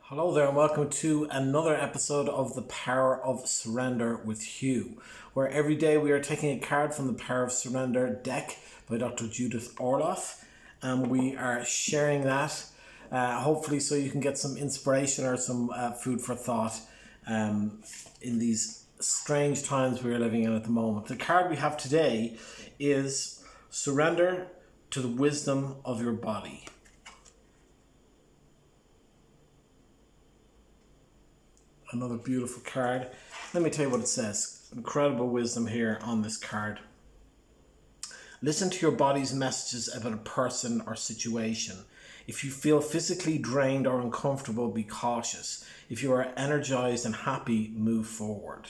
Hello there and welcome to another episode of The Power of Surrender with Hugh, where every day we are taking a card from the Power of Surrender deck by Dr Judith Orloff, and we are sharing that hopefully so you can get some inspiration or some food for thought in these strange times we are living in at the moment. The card we have today is Surrender to the Wisdom of Your Body. Another beautiful card. Let me tell you what it says. Incredible wisdom here on this card. Listen to your body's messages about a person or situation. If you feel physically drained or uncomfortable, be cautious. If you are energized and happy, move forward.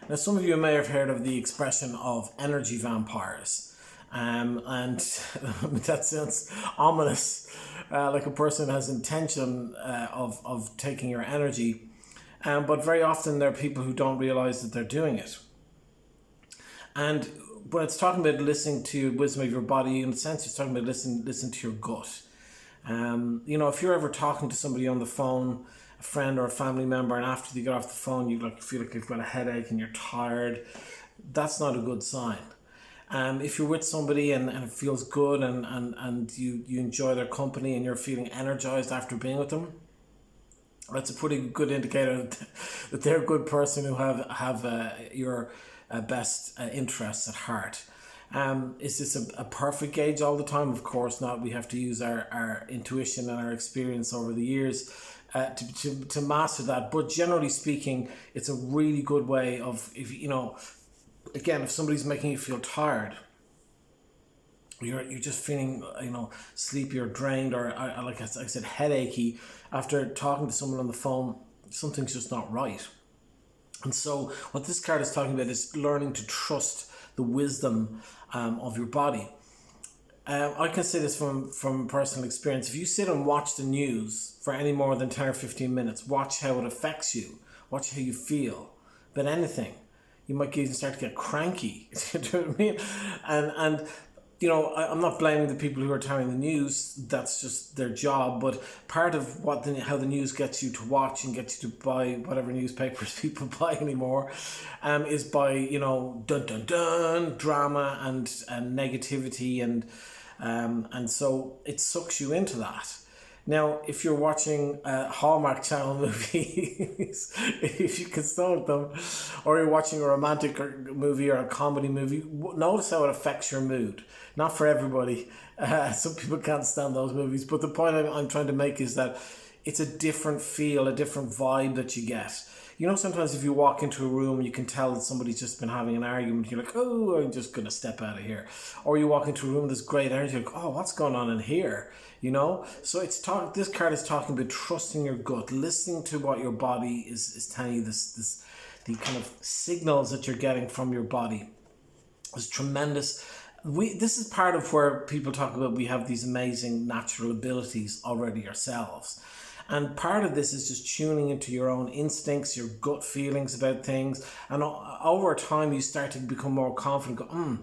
Now, some of you may have heard of the expression of energy vampires. And that sounds ominous, like a person has intention of taking your energy. But very often there are people who don't realize that they're doing it. And when it's talking about listening to wisdom of your body, in a sense, it's talking about listen to your gut. If you're ever talking to somebody on the phone, a friend or a family member, and after you get off the phone, you feel like you've got a headache and you're tired, that's not a good sign. If you're with somebody and it feels good and you enjoy their company and you're feeling energized after being with them, that's a pretty good indicator that they're a good person who have your best interests at heart. Is this a perfect gauge all the time? Of course not. We have to use our intuition and our experience over the years to master that. But generally speaking, it's a really good way of, if somebody's making you feel tired, you're just feeling sleepy or drained or like I said, headachy after talking to someone on the phone, something's just not right. And so what this card is talking about is learning to trust the wisdom of your body. I can say this from personal experience. If you sit and watch the news for any more than 10 or 15 minutes, watch how it affects you, watch how you feel about anything. You might even start to get cranky. You know what I mean? And I'm not blaming the people who are telling the news. That's just their job. But part of how the news gets you to watch and gets you to buy whatever newspapers people buy anymore, is by dun dun dun drama and negativity and so it sucks you into that. Now, if you're watching Hallmark Channel movies, if you can stomach them, or you're watching a romantic movie or a comedy movie, notice how it affects your mood. Not for everybody. Some people can't stand those movies. But the point I'm trying to make is that it's a different feel, a different vibe that you get. Sometimes if you walk into a room, you can tell that somebody's just been having an argument. You're like, oh, I'm just going to step out of here. Or you walk into a room, there's great energy. You're like, oh, what's going on in here? So this card is talking about trusting your gut, listening to what your body is telling you, the kind of signals that you're getting from your body is tremendous. This is part of where people talk about we have these amazing natural abilities already ourselves. And part of this is just tuning into your own instincts, your gut feelings about things. And over time, you start to become more confident. Go,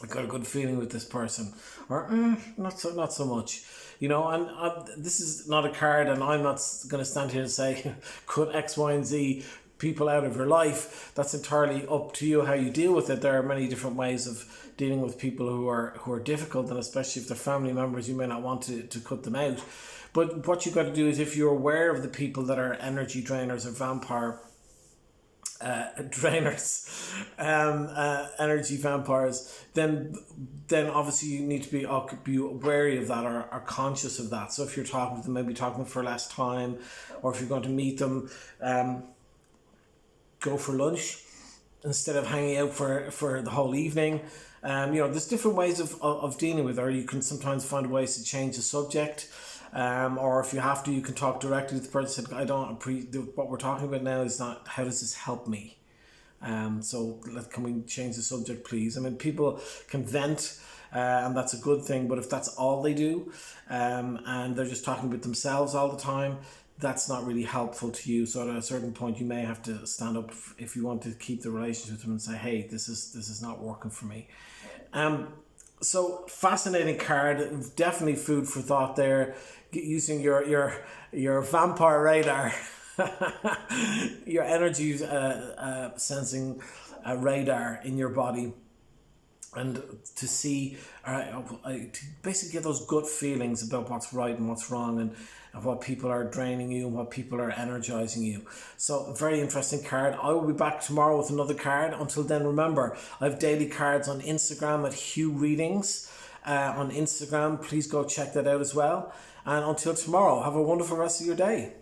I got a good feeling with this person. Or, not so much. And this is not a card, and I'm not going to stand here and say, cut X, Y, and Z people out of your life. That's entirely up to you how you deal with it. There are many different ways of dealing with people who are difficult, and especially if they're family members, you may not want to cut them out. But what you've got to do is, if you're aware of the people that are energy drainers or vampire drainers, energy vampires, then obviously you need to be wary of that or conscious of that. So if you're talking to them, maybe talking for less time, or if you're going to meet them, go for lunch instead of hanging out for the whole evening. There's different ways of dealing with it, or you can sometimes find ways to change the subject. Or if you have to, you can talk directly with the person. What we're talking about now is not how does this help me. So can we change the subject, please? I mean, people can vent, and that's a good thing. But if that's all they do, and they're just talking about themselves all the time, that's not really helpful to you. So at a certain point, you may have to stand up if you want to keep the relationship with them and say, "Hey, this is not working for me." So fascinating card, definitely food for thought there. Using your vampire radar, your energy sensing radar in your body, and to see, to basically get those gut feelings about what's right and what's wrong, and what people are draining you and what people are energizing you. So, a very interesting card. I will be back tomorrow with another card. Until then, remember, I have daily cards on Instagram at Hugh Readings. On Instagram, please go check that out as well. And until tomorrow, have a wonderful rest of your day.